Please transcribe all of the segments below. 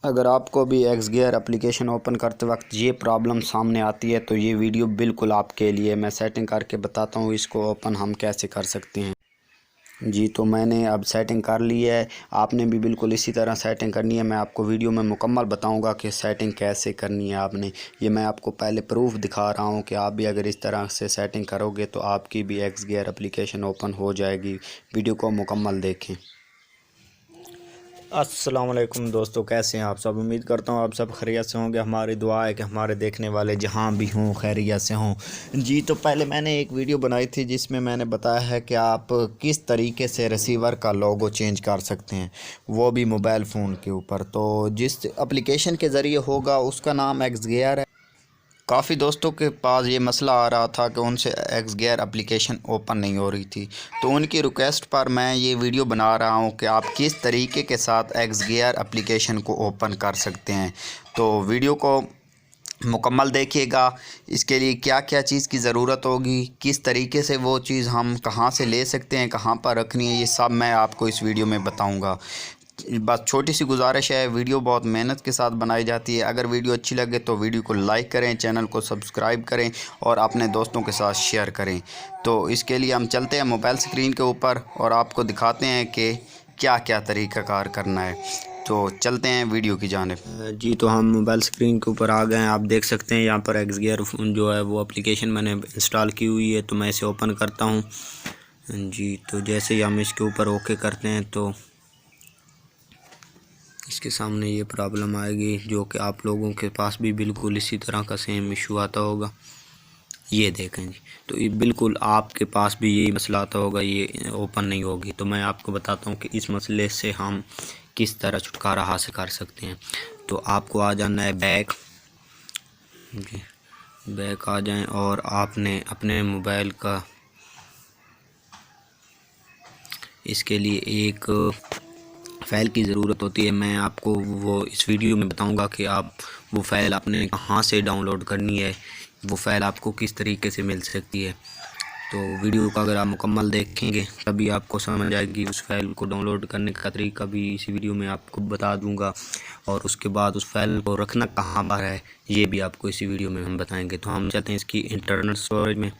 अगर आपको भी एक्स गियर एप्लीकेशन ओपन करते वक्त ये प्रॉब्लम सामने आती है तो ये वीडियो बिल्कुल आपके लिए। मैं सेटिंग करके बताता हूँ इसको ओपन हम कैसे कर सकते हैं। जी तो मैंने अब सेटिंग कर ली है, आपने भी बिल्कुल इसी तरह सेटिंग करनी है। मैं आपको वीडियो में मुकम्मल बताऊंगा कि सेटिंग कैसे करनी है आपने। ये मैं आपको पहले प्रूफ दिखा रहा हूँ कि आप भी अगर इस तरह से सेटिंग करोगे तो आपकी भी एक्स गियर एप्लीकेशन ओपन हो जाएगी। वीडियो को मुकम्मल देखें। अस्सलाम वालेकुम दोस्तों, कैसे हैं आप सब। उम्मीद करता हूँ आप सब खैरियत से होंगे। हमारी दुआ है कि हमारे देखने वाले जहाँ भी हों खैरियत से हों। जी तो पहले मैंने एक वीडियो बनाई थी जिसमें मैंने बताया है कि आप किस तरीके से रिसीवर का लोगो चेंज कर सकते हैं, वो भी मोबाइल फ़ोन के ऊपर। तो जिस एप्लीकेशन के ज़रिए होगा उसका नाम एक्स गियर है। काफ़ी दोस्तों के पास ये मसला आ रहा था कि उनसे एक्स गियर एप्लीकेशन ओपन नहीं हो रही थी, तो उनकी रिक्वेस्ट पर मैं ये वीडियो बना रहा हूँ कि आप किस तरीके के साथ एक्स गियर एप्लीकेशन को ओपन कर सकते हैं। तो वीडियो को मुकम्मल देखिएगा। इसके लिए क्या क्या चीज़ की ज़रूरत होगी, किस तरीके से वो चीज़ हम कहाँ से ले सकते हैं, कहाँ पर रखनी है, ये सब मैं आपको इस वीडियो में बताऊँगा। बस छोटी सी गुजारिश है, वीडियो बहुत मेहनत के साथ बनाई जाती है। अगर वीडियो अच्छी लगे तो वीडियो को लाइक करें, चैनल को सब्सक्राइब करें और अपने दोस्तों के साथ शेयर करें। तो इसके लिए हम चलते हैं मोबाइल स्क्रीन के ऊपर और आपको दिखाते हैं कि क्या क्या तरीक़ाकार करना है। तो चलते हैं वीडियो की जानिब। जी तो हम मोबाइल स्क्रीन के ऊपर आ गए हैं। आप देख सकते हैं यहाँ पर एक्स गियर जो है वो एप्लीकेशन मैंने इंस्टॉल की हुई है। तो मैं इसे ओपन करता हूँ। जी तो जैसे ही हम इसके ऊपर ओके करते हैं तो इसके सामने ये प्रॉब्लम आएगी, जो कि आप लोगों के पास भी बिल्कुल इसी तरह का सेम इशू आता होगा। ये देखें जी, तो ये बिल्कुल आपके पास भी यही मसला आता होगा, ये ओपन नहीं होगी। तो मैं आपको बताता हूँ कि इस मसले से हम किस तरह छुटकारा हासिल कर सकते हैं। तो आपको आ जाना है बैक। जी बैक आ जाएं और आपने अपने मोबाइल का इसके लिए एक फ़ाइल की ज़रूरत होती है। मैं आपको वो इस वीडियो में बताऊंगा कि आप वो फ़ाइल आपने कहाँ से डाउनलोड करनी है, वो फ़ाइल आपको किस तरीके से मिल सकती है। तो वीडियो को अगर आप मुकम्मल देखेंगे तभी आपको समझ आएगी। उस फ़ाइल को डाउनलोड करने का तरीका भी इसी वीडियो में आपको बता दूंगा, और उसके बाद उस फाइल को रखना कहाँ पर है ये भी आपको इसी वीडियो में हम बताएँगे। तो हम चाहते हैं इसकी इंटरनल स्टोरेज में।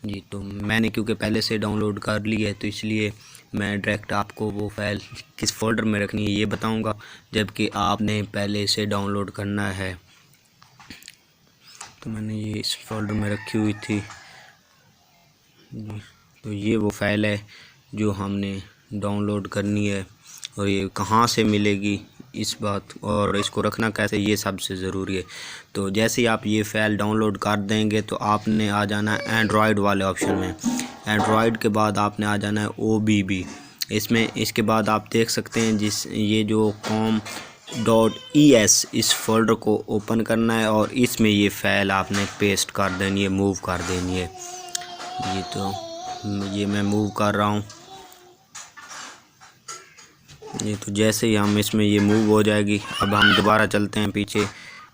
जी तो मैंने क्योंकि पहले से डाउनलोड कर ली है तो इसलिए मैं डायरेक्ट आपको वो फ़ाइल किस फ़ोल्डर में रखनी है ये बताऊंगा, जबकि आपने पहले से डाउनलोड करना है। तो मैंने ये इस फोल्डर में रखी हुई थी। तो ये वो फ़ाइल है जो हमने डाउनलोड करनी है, और ये कहाँ से मिलेगी इस बात और इसको रखना कैसे ये सबसे ज़रूरी है। तो जैसे ही आप ये फ़ाइल डाउनलोड कर देंगे तो आपने आ जाना है एंड्रॉयड वाले ऑप्शन में। एंड्रॉयड के बाद आपने आ जाना है OBB इसमें। इसके बाद आप देख सकते हैं जिस ये जो com.es इस फोल्डर को ओपन करना है और इसमें ये फ़ाइल आपने पेस्ट कर देनी है, मूव कर देनी है। ये मैं मूव कर रहा हूँ। ये तो जैसे ही हम इसमें ये मूव हो जाएगी। अब हम दोबारा चलते हैं पीछे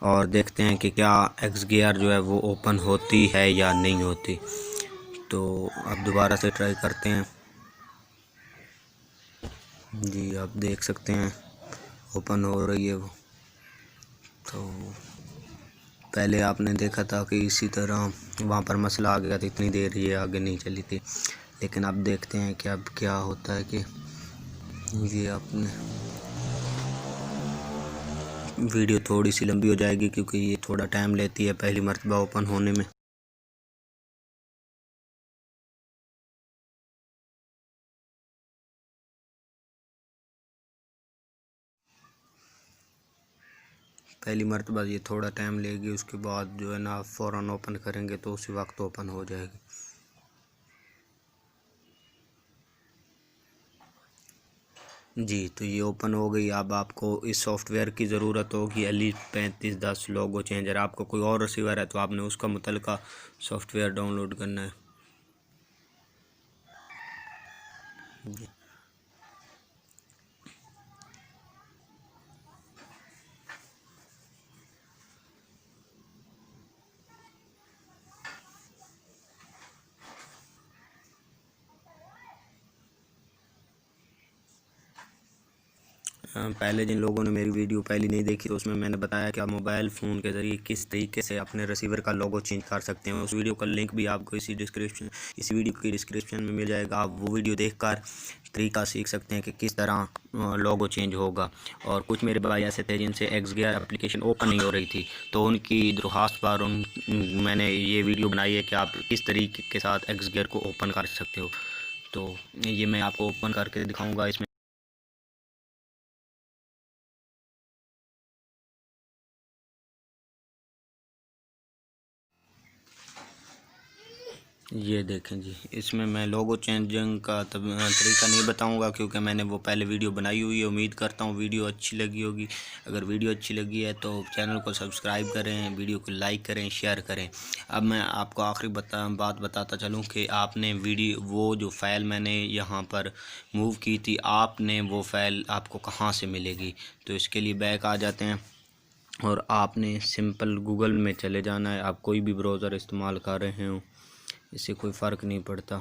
और देखते हैं कि क्या एक्स गियर जो है वो ओपन होती है या नहीं होती। तो अब दोबारा से ट्राई करते हैं। जी आप देख सकते हैं ओपन हो रही है वो। तो पहले आपने देखा था कि इसी तरह वहाँ पर मसला आ गया था, इतनी देर ये आगे नहीं चली थी। लेकिन अब देखते हैं कि अब क्या होता है कि ये आपने वीडियो थोड़ी सी लंबी हो जाएगी क्योंकि ये थोड़ा टाइम लेती है पहली मर्तबा ओपन होने में। पहली मर्तबा ये थोड़ा टाइम लेगी, उसके बाद जो है ना आप फ़ौरन ओपन करेंगे तो उसी वक्त ओपन हो जाएगी। जी तो ये ओपन हो गई। अब आपको इस सॉफ्टवेयर की ज़रूरत होगी Elite3510 लोगो चेंजर। आपको कोई और रिसीवर है तो आपने उसका मुतलका सॉफ्टवेयर डाउनलोड करना है। जी पहले जिन लोगों ने मेरी वीडियो पहले नहीं देखी तो उसमें मैंने बताया कि आप मोबाइल फ़ोन के ज़रिए किस तरीके से अपने रिसीवर का लोगो चेंज कर सकते हैं। उस वीडियो का लिंक भी आपको इसी वीडियो की डिस्क्रिप्शन में मिल जाएगा। आप वो वीडियो देखकर तरीका सीख सकते हैं कि किस तरह लोगो चेंज होगा। और कुछ मेरे भाई ऐसे थे जिनसे XGear एप्लीकेशन ओपन नहीं हो रही थी, तो उनकी दरख्वास्त पर मैंने ये वीडियो बनाई है कि आप किस तरीके के साथ XGear को ओपन कर सकते हो। तो ये मैं आपको ओपन करके दिखाऊंगा। इसमें ये देखें जी, इसमें मैं लोगो चेंजिंग का तरीका नहीं बताऊंगा क्योंकि मैंने वो पहले वीडियो बनाई हुई है। उम्मीद करता हूँ वीडियो अच्छी लगी होगी। अगर वीडियो अच्छी लगी है तो चैनल को सब्सक्राइब करें, वीडियो को लाइक करें, शेयर करें। अब मैं आपको आखिरी बात बताता चलूँ कि आपने वो जो फ़ाइल मैंने यहाँ पर मूव की थी, आपने वो फ़ाइल आपको कहाँ से मिलेगी। तो इसके लिए बैक आ जाते हैं और आपने सिंपल गूगल में चले जाना है। आप कोई भी ब्राउज़र इस्तेमाल कर रहे हो, इससे कोई फ़र्क नहीं पड़ता।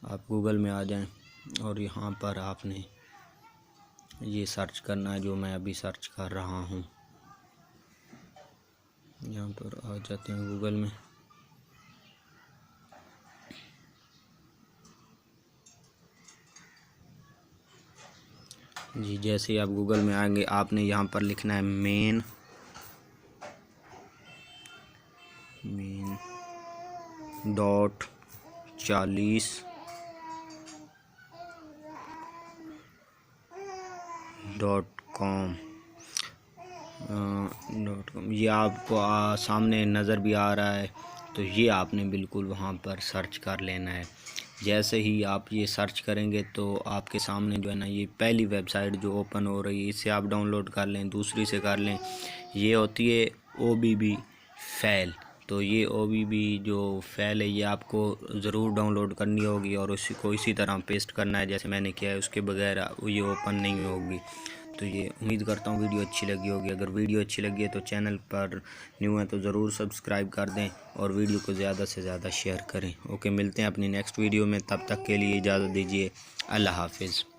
आप गूगल में आ जाएं और यहाँ पर आपने ये सर्च करना है जो मैं अभी सर्च कर रहा हूँ। यहाँ पर आ जाते हैं गूगल में। जी, जैसे ही आप गूगल में आएंगे आपने यहाँ पर लिखना है मेन .40.com ये आपको सामने नज़र भी आ रहा है। तो ये आपने बिल्कुल वहाँ पर सर्च कर लेना है। जैसे ही आप ये सर्च करेंगे तो आपके सामने जो है ना, ये पहली वेबसाइट जो ओपन हो रही है, इससे आप डाउनलोड कर लें, दूसरी से कर लें। ये होती है OBB फाइल। तो ये OBB जो फाइल है ये आपको ज़रूर डाउनलोड करनी होगी और उसी को इसी तरह पेस्ट करना है जैसे मैंने किया है। उसके बगैर ये ओपन नहीं होगी। तो ये उम्मीद करता हूँ वीडियो अच्छी लगी होगी। अगर वीडियो अच्छी लगी है तो चैनल पर न्यू है तो ज़रूर सब्सक्राइब कर दें और वीडियो को ज़्यादा से ज़्यादा शेयर करें। ओके, मिलते हैं अपनी नेक्स्ट वीडियो में। तब तक के लिए इजाज़त दीजिए। अल्लाह हाफिज़।